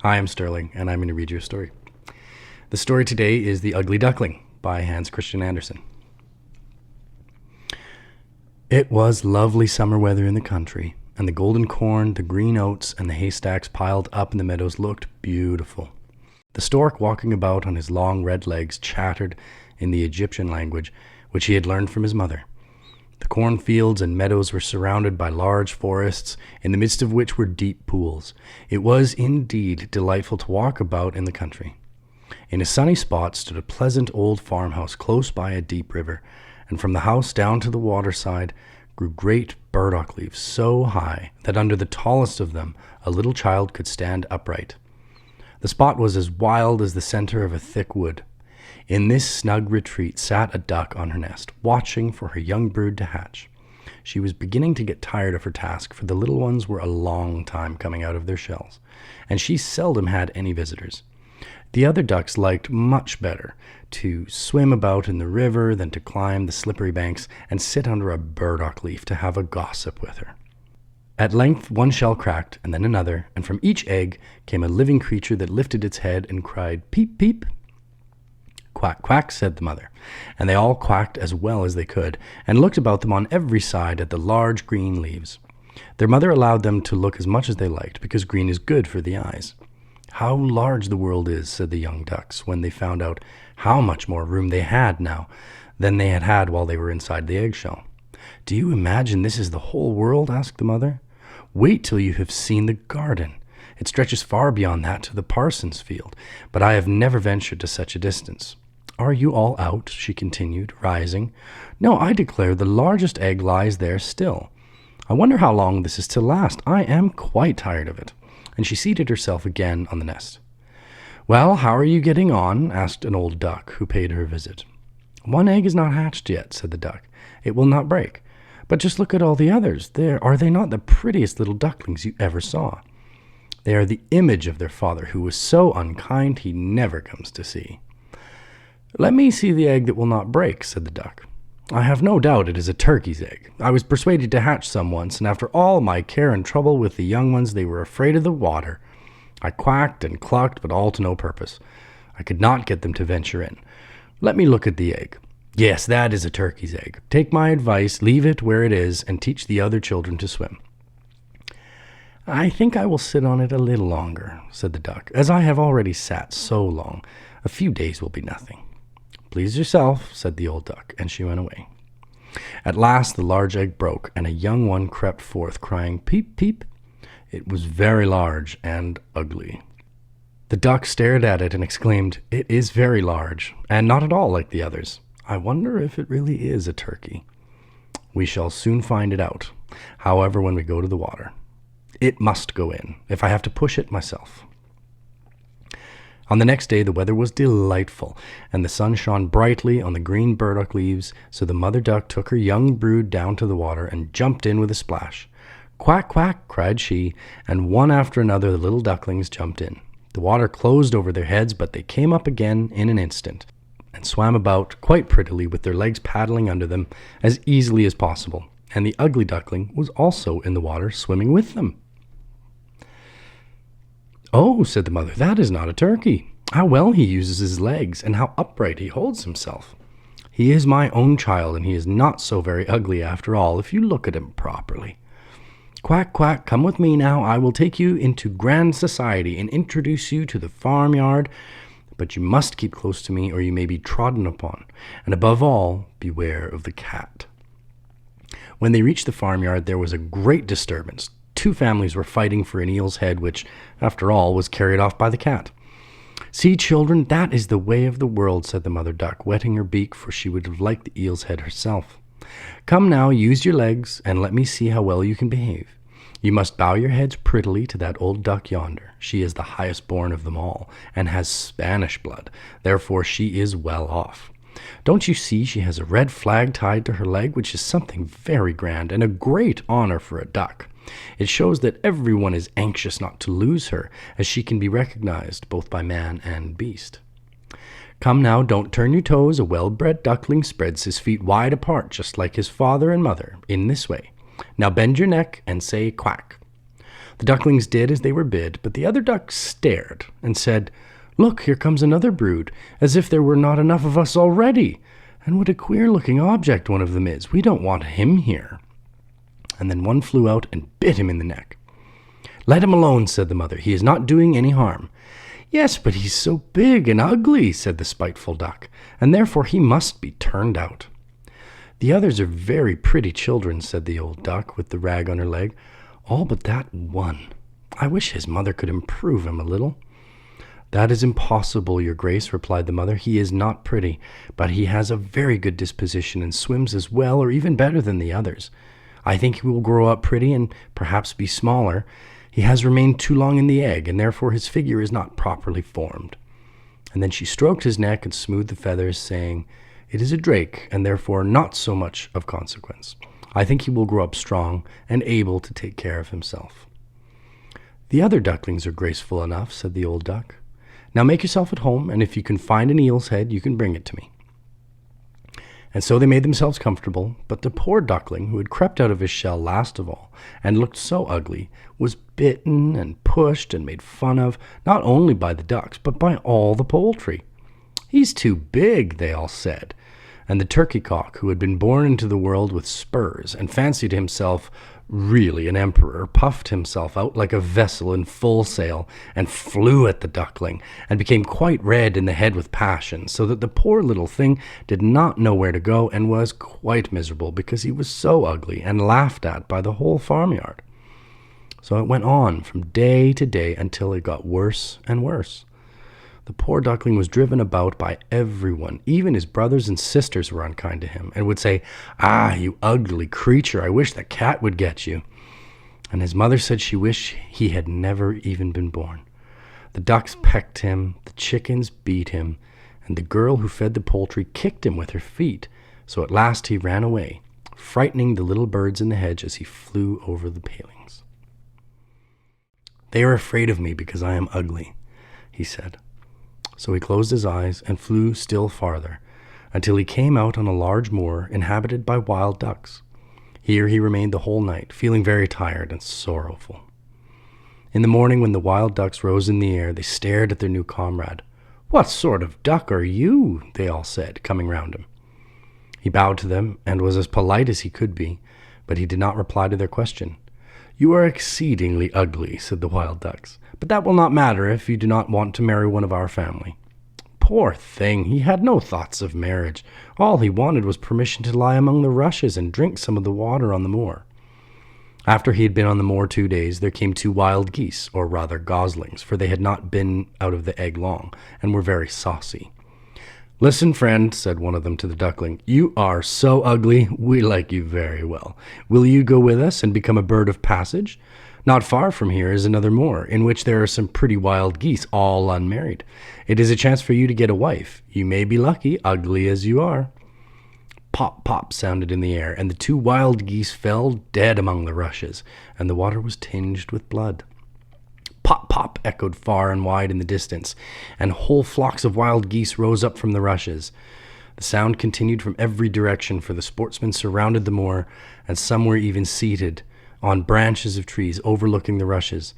Hi, I'm Sterling, and I'm going to read you a story. The story today is The Ugly Duckling by Hans Christian Andersen. It was lovely summer weather in the country, and the golden corn, the green oats, and the haystacks piled up in the meadows looked beautiful. The stork walking about on his long red legs chattered in the Egyptian language, which he had learned from his mother. The cornfields and meadows were surrounded by large forests, in the midst of which were deep pools. It was indeed delightful to walk about in the country. In a sunny spot stood a pleasant old farmhouse close by a deep river, and from the house down to the waterside grew great burdock leaves so high that under the tallest of them a little child could stand upright. The spot was as wild as the center of a thick wood. In this snug retreat sat a duck on her nest, watching for her young brood to hatch. She was beginning to get tired of her task, for the little ones were a long time coming out of their shells, and she seldom had any visitors. The other ducks liked much better to swim about in the river than to climb the slippery banks and sit under a burdock leaf to have a gossip with her. At length one shell cracked, and then another, and from each egg came a living creature that lifted its head and cried, "Peep, peep." "Quack, quack," said the mother, and they all quacked as well as they could, and looked about them on every side at the large green leaves. Their mother allowed them to look as much as they liked, because green is good for the eyes. "How large the world is," said the young ducks, when they found out how much more room they had now than they had had while they were inside the eggshell. "Do you imagine this is the whole world?" asked the mother. "Wait till you have seen the garden. It stretches far beyond that to the parson's field, but I have never ventured to such a distance. Are you all out?" she continued, rising. "No, I declare the largest egg lies there still. I wonder how long this is to last. I am quite tired of it." And she seated herself again on the nest. "Well, how are you getting on?" asked an old duck who paid her a visit. "One egg is not hatched yet," said the duck. "It will not break. But just look at all the others. Are they not the prettiest little ducklings you ever saw? They are the image of their father, who was so unkind he never comes to see." "Let me see the egg that will not break," said the duck. "I have no doubt it is a turkey's egg. I was persuaded to hatch some once, and after all my care and trouble with the young ones, they were afraid of the water. I quacked and clucked, but all to no purpose. I could not get them to venture in. Let me look at the egg. Yes, that is a turkey's egg. Take my advice, leave it where it is, and teach the other children to swim." "I think I will sit on it a little longer," said the duck, "as I have already sat so long. A few days will be nothing." "Please yourself," said the old duck, and she went away. At last the large egg broke, and a young one crept forth, crying, "Peep, peep." It was very large and ugly. The duck stared at it and exclaimed, "It is very large, and not at all like the others. I wonder if it really is a turkey. We shall soon find it out, however, when we go to the water. It must go in, if I have to push it myself." On the next day the weather was delightful, and the sun shone brightly on the green burdock leaves, so the mother duck took her young brood down to the water and jumped in with a splash. "Quack, quack," cried she, and one after another the little ducklings jumped in. The water closed over their heads, but they came up again in an instant, and swam about quite prettily with their legs paddling under them as easily as possible, and the ugly duckling was also in the water swimming with them. "Oh," said the mother, "that is not a turkey. How well he uses his legs, and how upright he holds himself. He is my own child, and he is not so very ugly after all, if you look at him properly. Quack, quack, come with me now. I will take you into grand society and introduce you to the farmyard, but you must keep close to me or you may be trodden upon, and above all, beware of the cat." When they reached the farmyard, there was a great disturbance. 2 families were fighting for an eel's head, which, after all, was carried off by the cat. "See, children, that is the way of the world," said the mother duck, wetting her beak, for she would have liked the eel's head herself. "Come now, use your legs, and let me see how well you can behave. You must bow your heads prettily to that old duck yonder. She is the highest born of them all, and has Spanish blood. Therefore she is well off. Don't you see she has a red flag tied to her leg, which is something very grand, and a great honor for a duck. It shows that everyone is anxious not to lose her, as she can be recognized both by man and beast. Come now, don't turn your toes. A well-bred duckling spreads his feet wide apart, just like his father and mother, in this way. Now bend your neck and say quack." The ducklings did as they were bid, but the other ducks stared and said, "Look, here comes another brood, as if there were not enough of us already. And what a queer-looking object one of them is. We don't want him here." And then one flew out and bit him in the neck. "Let him alone," said the mother. "He is not doing any harm." "Yes, but he's so big and ugly," said the spiteful duck, "and therefore he must be turned out." "The others are very pretty children," said the old duck with the rag on her leg. "All but that one. I wish his mother could improve him a little." "That is impossible, your grace," replied the mother. "He is not pretty, but he has a very good disposition and swims as well or even better than the others. I think he will grow up pretty and perhaps be smaller. He has remained too long in the egg, and therefore his figure is not properly formed." And then she stroked his neck and smoothed the feathers, saying, "It is a drake, and therefore not so much of consequence. I think he will grow up strong and able to take care of himself." "The other ducklings are graceful enough," said the old duck. "Now make yourself at home, and if you can find an eel's head, you can bring it to me." And so they made themselves comfortable, but the poor duckling, who had crept out of his shell last of all, and looked so ugly, was bitten and pushed and made fun of, not only by the ducks, but by all the poultry. "He's too big," they all said. And the turkey cock, who had been born into the world with spurs and fancied himself really an emperor, puffed himself out like a vessel in full sail and flew at the duckling and became quite red in the head with passion, so that the poor little thing did not know where to go and was quite miserable because he was so ugly and laughed at by the whole farmyard. So it went on from day to day until it got worse and worse. The poor duckling was driven about by everyone. Even his brothers and sisters were unkind to him and would say, "Ah, you ugly creature, I wish the cat would get you." And his mother said she wished he had never even been born. The ducks pecked him, the chickens beat him, and the girl who fed the poultry kicked him with her feet. So at last he ran away, frightening the little birds in the hedge as he flew over the palings. "They are afraid of me because I am ugly," he said. So he closed his eyes and flew still farther, until he came out on a large moor inhabited by wild ducks. Here he remained the whole night, feeling very tired and sorrowful. In the morning, when the wild ducks rose in the air, they stared at their new comrade. "What sort of duck are you?" they all said, coming round him. He bowed to them and was as polite as he could be, but he did not reply to their question. "You are exceedingly ugly," said the wild ducks, "but that will not matter if you do not want to marry one of our family." Poor thing, he had no thoughts of marriage. All he wanted was permission to lie among the rushes and drink some of the water on the moor. After he had been on the moor 2 days, there came 2 wild geese, or rather goslings, for they had not been out of the egg long, and were very saucy. "Listen, friend," said one of them to the duckling, "you are so ugly, we like you very well. Will you go with us and become a bird of passage? Not far from here is another moor, in which there are some pretty wild geese, all unmarried. It is a chance for you to get a wife. You may be lucky, ugly as you are." Pop, pop sounded in the air, and the 2 wild geese fell dead among the rushes, and the water was tinged with blood. Pop, pop echoed far and wide in the distance, and whole flocks of wild geese rose up from the rushes. The sound continued from every direction, for the sportsmen surrounded the moor, and some were even seated on branches of trees overlooking the rushes.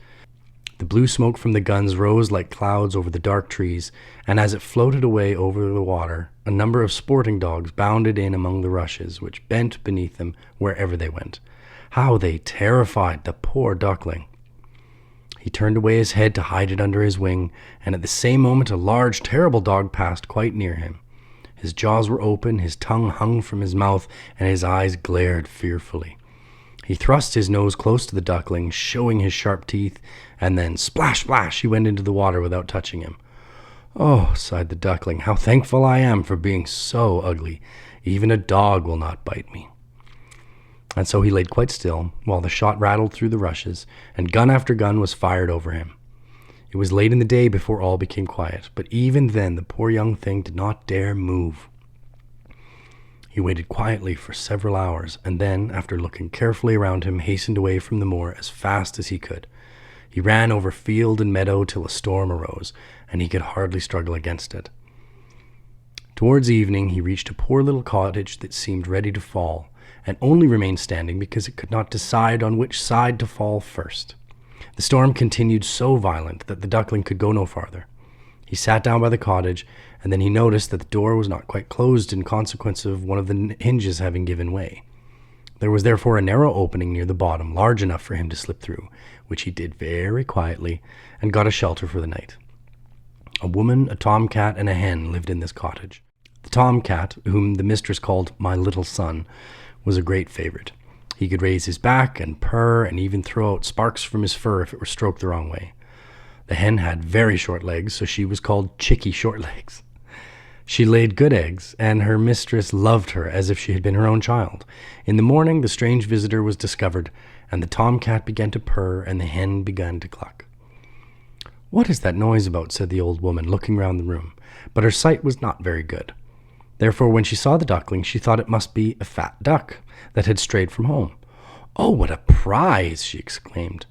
The blue smoke from the guns rose like clouds over the dark trees, and as it floated away over the water, a number of sporting dogs bounded in among the rushes, which bent beneath them wherever they went. How they terrified the poor duckling! He turned away his head to hide it under his wing, and at the same moment a large, terrible dog passed quite near him. His jaws were open, his tongue hung from his mouth, and his eyes glared fearfully. He thrust his nose close to the duckling, showing his sharp teeth, and then, splash, splash, he went into the water without touching him. "Oh," sighed the duckling, "how thankful I am for being so ugly. Even a dog will not bite me." And so he laid quite still, while the shot rattled through the rushes, and gun after gun was fired over him. It was late in the day before all became quiet, but even then the poor young thing did not dare move. He waited quietly for several hours, and then, after looking carefully around him, hastened away from the moor as fast as he could. He ran over field and meadow till a storm arose, and he could hardly struggle against it. Towards evening he reached a poor little cottage that seemed ready to fall, and only remained standing because it could not decide on which side to fall first. The storm continued so violent that the duckling could go no farther. He sat down by the cottage, and then he noticed that the door was not quite closed in consequence of one of the hinges having given way. There was therefore a narrow opening near the bottom, large enough for him to slip through, which he did very quietly, and got a shelter for the night. A woman, a tomcat, and a hen lived in this cottage. The tomcat, whom the mistress called my little son, was a great favorite. He could raise his back and purr and even throw out sparks from his fur if it were stroked the wrong way. The hen had very short legs, so she was called Chickie Shortlegs. She laid good eggs, and her mistress loved her as if she had been her own child. In the morning, the strange visitor was discovered, and the tomcat began to purr, and the hen began to cluck. "What is that noise about?" said the old woman, looking round the room. But her sight was not very good. Therefore, when she saw the duckling, she thought it must be a fat duck that had strayed from home. "Oh, what a prize!" she exclaimed.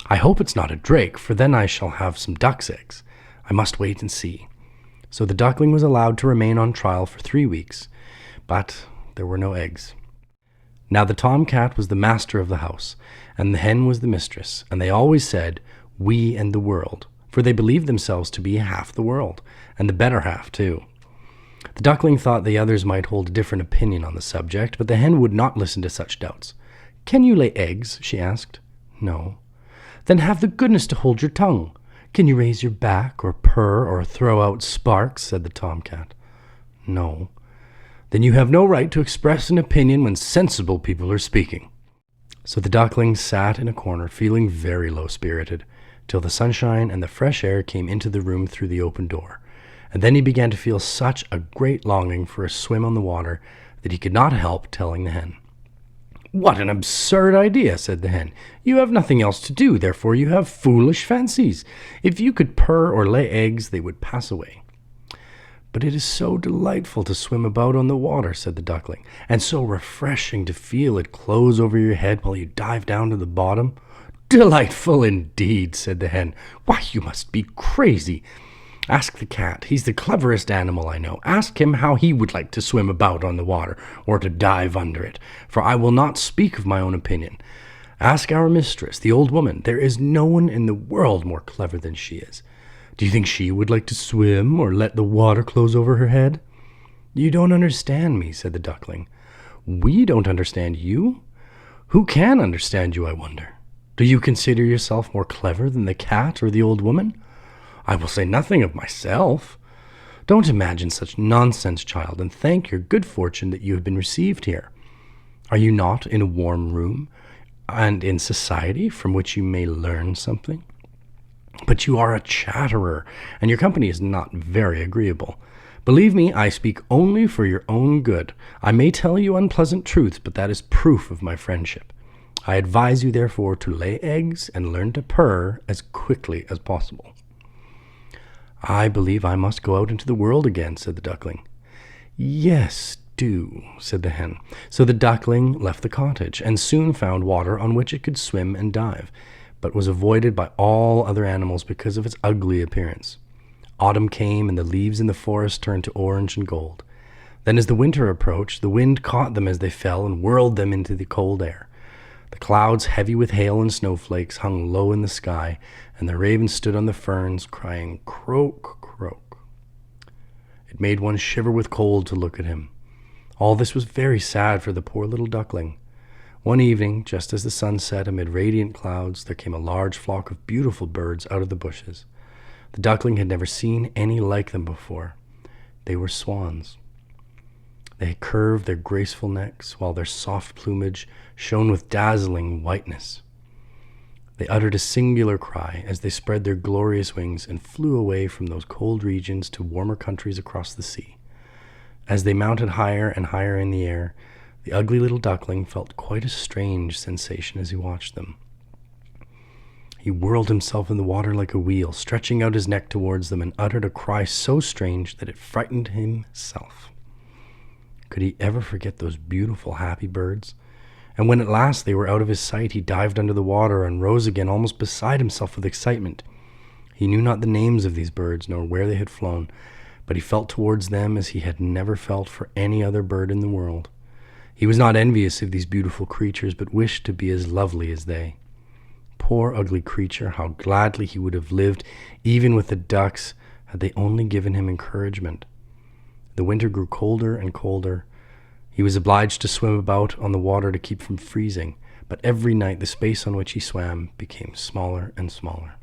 "I hope it's not a drake, for then I shall have some duck's eggs. I must wait and see." So the duckling was allowed to remain on trial for 3 weeks, but there were no eggs. Now the tomcat was the master of the house, and the hen was the mistress, and they always said, "we and the world," for they believed themselves to be half the world, and the better half too. The duckling thought the others might hold a different opinion on the subject, but the hen would not listen to such doubts. "Can you lay eggs?" she asked. "No." "Then have the goodness to hold your tongue. Can you raise your back, or purr, or throw out sparks?" said the tomcat. "No." "Then you have no right to express an opinion when sensible people are speaking." So the duckling sat in a corner, feeling very low-spirited, till the sunshine and the fresh air came into the room through the open door. And then he began to feel such a great longing for a swim on the water that he could not help telling the hen. "What an absurd idea," said the hen. "You have nothing else to do, therefore you have foolish fancies. If you could purr or lay eggs, they would pass away." "But it is so delightful to swim about on the water," said the duckling, "and so refreshing to feel it close over your head while you dive down to the bottom." "Delightful indeed," said the hen. "Why, you must be crazy. Ask the cat. He's the cleverest animal I know. Ask him how he would like to swim about on the water, or to dive under it, for I will not speak of my own opinion. Ask our mistress, the old woman. There is no one in the world more clever than she is. Do you think she would like to swim, or let the water close over her head?" "You don't understand me," said the duckling. "We don't understand you? Who can understand you, I wonder? Do you consider yourself more clever than the cat or the old woman? I will say nothing of myself. Don't imagine such nonsense, child, and thank your good fortune that you have been received here. Are you not in a warm room, and in society from which you may learn something? But you are a chatterer, and your company is not very agreeable. Believe me, I speak only for your own good. I may tell you unpleasant truths, but that is proof of my friendship. I advise you, therefore, to lay eggs and learn to purr as quickly as possible." "I believe I must go out into the world again," said the duckling. "Yes, do," said the hen. So the duckling left the cottage, and soon found water on which it could swim and dive, but was avoided by all other animals because of its ugly appearance. Autumn came, and the leaves in the forest turned to orange and gold. Then as the winter approached, the wind caught them as they fell and whirled them into the cold air. The clouds, heavy with hail and snowflakes, hung low in the sky, and the raven stood on the ferns, crying, "Croak, croak." It made one shiver with cold to look at him. All this was very sad for the poor little duckling. One evening, just as the sun set amid radiant clouds, there came a large flock of beautiful birds out of the bushes. The duckling had never seen any like them before. They were swans. They curved their graceful necks, while their soft plumage shone with dazzling whiteness. They uttered a singular cry as they spread their glorious wings and flew away from those cold regions to warmer countries across the sea. As they mounted higher and higher in the air, the ugly little duckling felt quite a strange sensation as he watched them. He whirled himself in the water like a wheel, stretching out his neck towards them, and uttered a cry so strange that it frightened himself. Could he ever forget those beautiful, happy birds? And when at last they were out of his sight, he dived under the water and rose again, almost beside himself with excitement. He knew not the names of these birds, nor where they had flown, but he felt towards them as he had never felt for any other bird in the world. He was not envious of these beautiful creatures, but wished to be as lovely as they. Poor ugly creature, how gladly he would have lived, even with the ducks, had they only given him encouragement. The winter grew colder and colder. He was obliged to swim about on the water to keep from freezing, but every night the space on which he swam became smaller and smaller.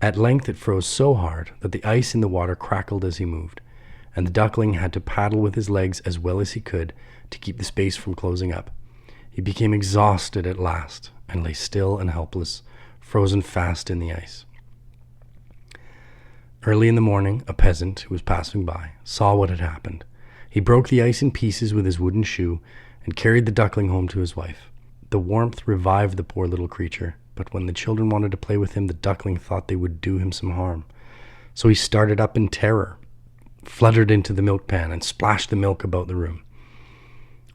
At length it froze so hard that the ice in the water crackled as he moved, and the duckling had to paddle with his legs as well as he could to keep the space from closing up. He became exhausted at last and lay still and helpless, frozen fast in the ice. Early in the morning, a peasant who was passing by saw what had happened. He broke the ice in pieces with his wooden shoe and carried the duckling home to his wife. The warmth revived the poor little creature, but when the children wanted to play with him, the duckling thought they would do him some harm. So he started up in terror, fluttered into the milk pan, and splashed the milk about the room.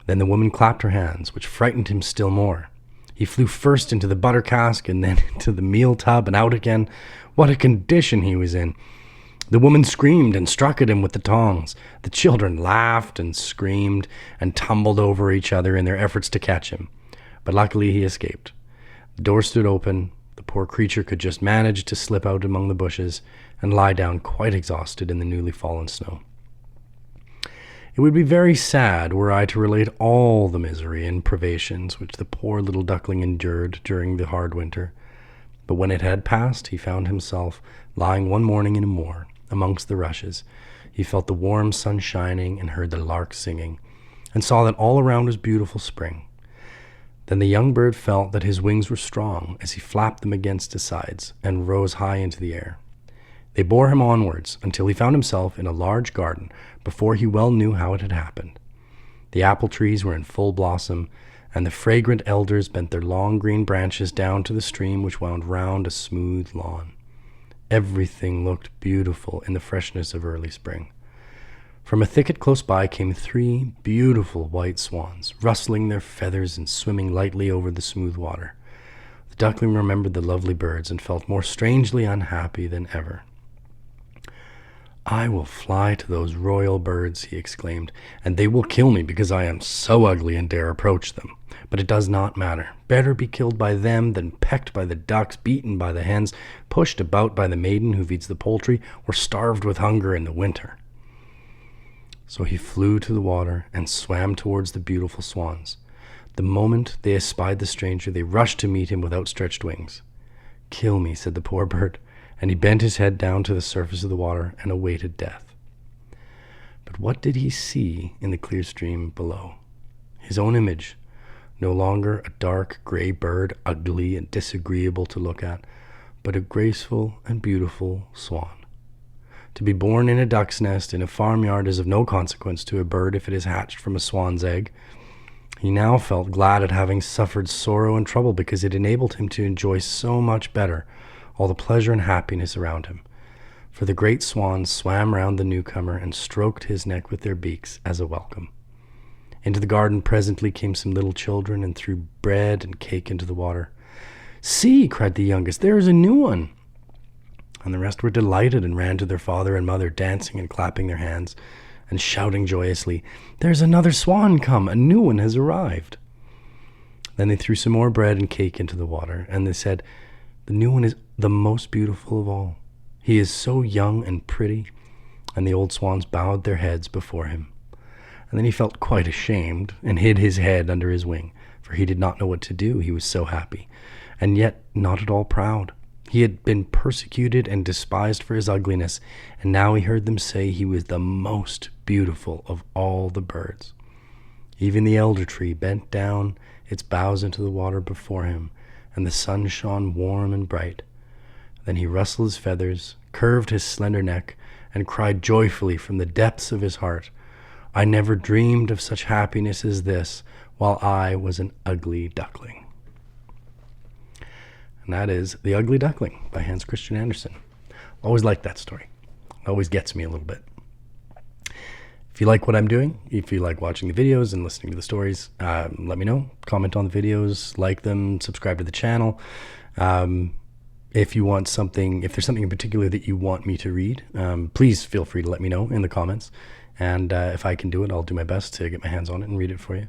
Then the woman clapped her hands, which frightened him still more. He flew first into the butter cask and then into the meal tub and out again. What a condition he was in! The woman screamed and struck at him with the tongs. The children laughed and screamed and tumbled over each other in their efforts to catch him. But luckily he escaped. The door stood open. The poor creature could just manage to slip out among the bushes and lie down quite exhausted in the newly fallen snow. It would be very sad were I to relate all the misery and privations which the poor little duckling endured during the hard winter. But when it had passed, he found himself lying one morning in a moor amongst the rushes. He felt the warm sun shining and heard the lark singing, and saw that all around was beautiful spring. Then the young bird felt that his wings were strong as he flapped them against his sides and rose high into the air. They bore him onwards until he found himself in a large garden before he well knew how it had happened. The apple trees were in full blossom, and the fragrant elders bent their long green branches down to the stream which wound round a smooth lawn. Everything looked beautiful in the freshness of early spring. From a thicket close by came 3 beautiful white swans, rustling their feathers and swimming lightly over the smooth water. The duckling remembered the lovely birds and felt more strangely unhappy than ever. "I will fly to those royal birds," he exclaimed, "and they will kill me because I am so ugly and dare approach them. But it does not matter. Better be killed by them than pecked by the ducks, beaten by the hens, pushed about by the maiden who feeds the poultry, or starved with hunger in the winter." So he flew to the water and swam towards the beautiful swans. The moment they espied the stranger, they rushed to meet him with outstretched wings. "Kill me," said the poor bird, and he bent his head down to the surface of the water and awaited death. But what did he see in the clear stream below? His own image, no longer a dark gray bird, ugly and disagreeable to look at, but a graceful and beautiful swan. To be born in a duck's nest in a farmyard is of no consequence to a bird if it is hatched from a swan's egg. He now felt glad at having suffered sorrow and trouble because it enabled him to enjoy so much better all the pleasure and happiness around him. For the great swans swam round the newcomer and stroked his neck with their beaks as a welcome. Into the garden presently came some little children and threw bread and cake into the water. "See," cried the youngest, "there is a new one." And the rest were delighted and ran to their father and mother, dancing and clapping their hands and shouting joyously, "There's another swan come, a new one has arrived." Then they threw some more bread and cake into the water, and they said, "The new one is the most beautiful of all. He is so young and pretty." And the old swans bowed their heads before him. And then he felt quite ashamed and hid his head under his wing, for he did not know what to do. He was so happy, and yet not at all proud. He had been persecuted and despised for his ugliness, and now he heard them say he was the most beautiful of all the birds. Even the elder tree bent down its boughs into the water before him, and the sun shone warm and bright. Then he rustled his feathers, curved his slender neck, and cried joyfully from the depths of his heart, "I never dreamed of such happiness as this while I was an ugly duckling." And that is The Ugly Duckling by Hans Christian Andersen. Always liked that story. It always gets me a little bit. If you like what I'm doing, if you like watching the videos and listening to the stories, let me know. Comment on the videos, like them, subscribe to the channel. If you want something, if there's something in particular that you want me to read, please feel free to let me know in the comments. And if I can do it, I'll do my best to get my hands on it and read it for you.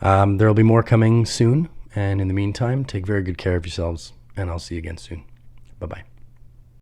There will be more coming soon. And in the meantime, take very good care of yourselves, and I'll see you again soon. Bye-bye.